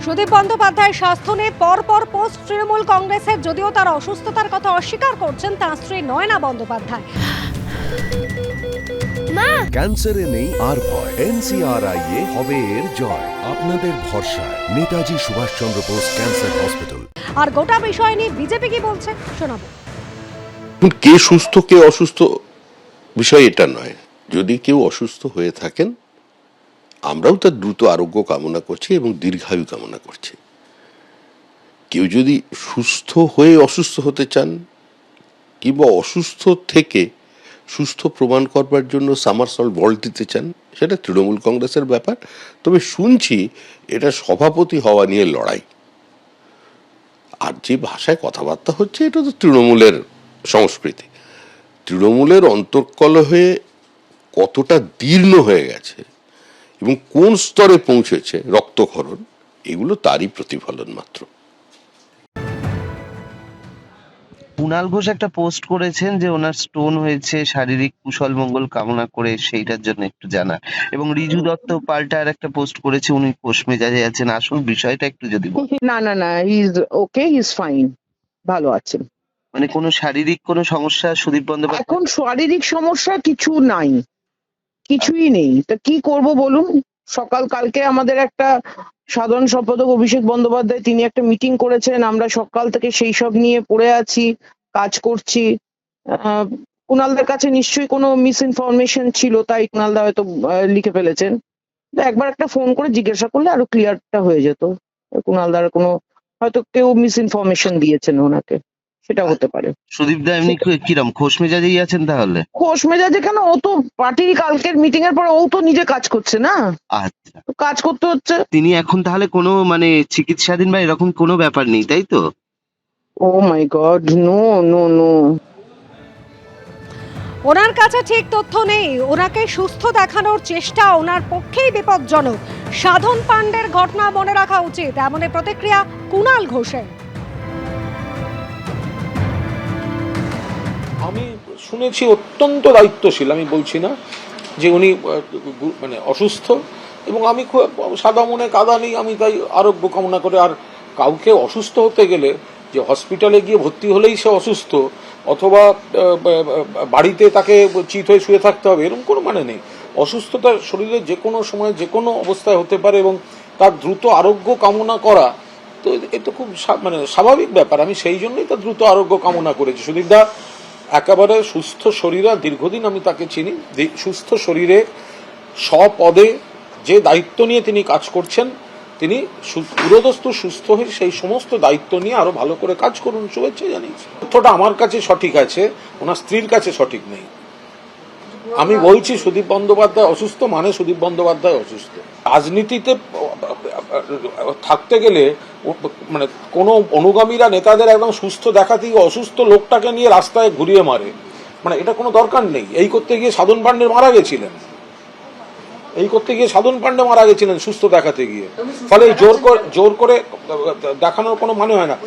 সুদীপ বন্দ্যোপাধ্যায় স্বাস্থ্য নিয়ে পরপর পোস্ট তৃণমূল কংগ্রেসের, যদিও তার অসুস্থতার কথা অস্বীকার করছেন তাঁর স্ত্রী নয়না বন্দ্যোপাধ্যায়। ক্যান্সারে নেই আর ভয়, NCRI এ হবে এর জয়। আপনাদের ভরসা নেতাজি সুভাষচন্দ্র বোস ক্যান্সার হসপিটাল। আর গোটা বিষয় নিয়ে বিজেপি কি বলছে শোনাবো। কে সুস্থ কে অসুস্থ বিষয় এটা নয়। যদি কেউ অসুস্থ হয়ে থাকেন, আমরাও তার দ্রুত আরোগ্য কামনা করছি এবং দীর্ঘায়ু কামনা করছি। কেউ যদি সুস্থ হয়ে অসুস্থ হতে চান কিংবা অসুস্থ থেকে সুস্থ প্রমাণ করবার জন্য সামারসল্ট বল দিতে চান, সেটা তৃণমূল কংগ্রেসের ব্যাপার। তবে শুনছি এটা সভাপতি হওয়া নিয়ে লড়াই। আর যে ভাষায় কথাবার্তা হচ্ছে এটা তো তৃণমূলের সংস্কৃতি। তৃণমূলের অন্তর্কলহে কতটা দীর্ণ হয়ে গেছে এবং কোন স্তরে পৌঁছেছে রক্তক্ষরণ, এগুলো তারই প্রতিফলন মাত্র। কুণাল ঘোষ একটা পোস্ট করেছেন যে ওনার স্টোন হয়েছে, শারীরিক কুশল মঙ্গল কামনা করে সেইটার জন্য একটু জানা। এবং রিজু দত্ত পাল্টা আর একটা পোস্ট করেছে, উনি কোষ মেজাজে আছেন। আসল বিষয়টা একটু যদি না না না, he is okay, he is fine, ভালো আছেন। মানে কোনো শারীরিক কোনো সমস্যা সুদীপ বন্দ্যোপাধ্যায়? এখন শারীরিক সমস্যা কিছু নাই, কিছুই নেই। তা কি করব বলুন। কালকে আমাদের একটা সাধারণ সম্পাদক অভিষেক বন্দ্যোপাধ্যায় তিনি একটা মিটিং করেছেন, আমরা সকাল থেকে সেই সব নিয়ে পড়ে আছি, কাজ করছি। কুণালদার কাছে নিশ্চয়ই কোনো মিস ইনফরমেশন ছিল, তাই কুণালদা হয়তো লিখে ফেলেছেন। একবার একটা ফোন করে জিজ্ঞাসা করলে আরো ক্লিয়ারটা হয়ে যেত। কুণালদার কোনো হয়তো কেউ মিস ইনফরমেশন দিয়েছেন ওনাকে, সেটা হতে পারে। সুদীপ দা এমনি কিরম খোশ মেজাজেই আছেন তাহলে? খোশ মেজাজে কেন, ও তো পার্টির কালকের মিটিং এর পর ও তো নিজে কাজ করছে না, আচ্ছা, তো কাজ করতে হচ্ছে। তিনি এখন তাহলে কোনো মানে চিকিৎসাধীন বা এরকম কোনো ব্যাপার নেই, তাই তো? ও মাই গড, নো নো নো। ওনার কাছে ঠিক তথ্য নেই, ওনাকে সুস্থ দেখানোর চেষ্টা ওনার পক্ষেই বিপজ্জনক। সাধন পাণ্ডের ঘটনা মনে রাখা উচিত, এমনই প্রতিক্রিয়া কুণাল ঘোষের। আমি শুনেছি অত্যন্ত দায়িত্বশীল, আমি বলছি না যে উনি মানে অসুস্থ, এবং আমি খুব সাদা মনে কাদা নেই, আমি তাই আরোগ্য কামনা করে। আর কাউকে অসুস্থ হতে গেলে যে হসপিটালে গিয়ে ভর্তি হলেই সে অসুস্থ অথবা বাড়িতে তাকে চিত হয়ে শুয়ে থাকতে হবে এরকম কোনো মানে নেই। অসুস্থতা শরীরে যে কোনো সময় যে কোনো অবস্থায় হতে পারে এবং তার দ্রুত আরোগ্য কামনা করা তো এটা খুব মানে স্বাভাবিক ব্যাপার। আমি সেই জন্যই তার দ্রুত আরোগ্য কামনা করেছি। সুদীপদা একেবারে সুস্থ শরীরে, দীর্ঘদিন আমি তাকে চিনি, সুস্থ শরীরে স্বপদে যে দায়িত্ব নিয়ে তিনি কাজ করছেন, তিনি পুরোদস্তুর সুস্থ হয়ে সেই সমস্ত দায়িত্ব নিয়ে আরো ভালো করে কাজ করুন, শুভেচ্ছা জানিয়েছি। তথ্যটা আমার কাছে সঠিক আছে, ওনার স্ত্রীর কাছে সঠিক নেই। আমি বলছি সুদীপ বন্দ্যোপাধ্যায় অসুস্থ মানে সুদীপ বন্দ্যোপাধ্যায় অসুস্থ। রাজনীতিতে থাকতে গেলে মানে কোনো অনুগামীরা নেতাদের একদম সুস্থ দেখাতেই অসুস্থ লোকটাকে নিয়ে রাস্তায় ঘুরিয়ে মারে, মানে এটা কোনো দরকার নেই। এই করতে গিয়ে সাধন পাণ্ডে মারা গেছিলেন, সুস্থ দেখাতে গিয়ে। ফলে জোর করে দেখানোর কোনো মানে হয় না।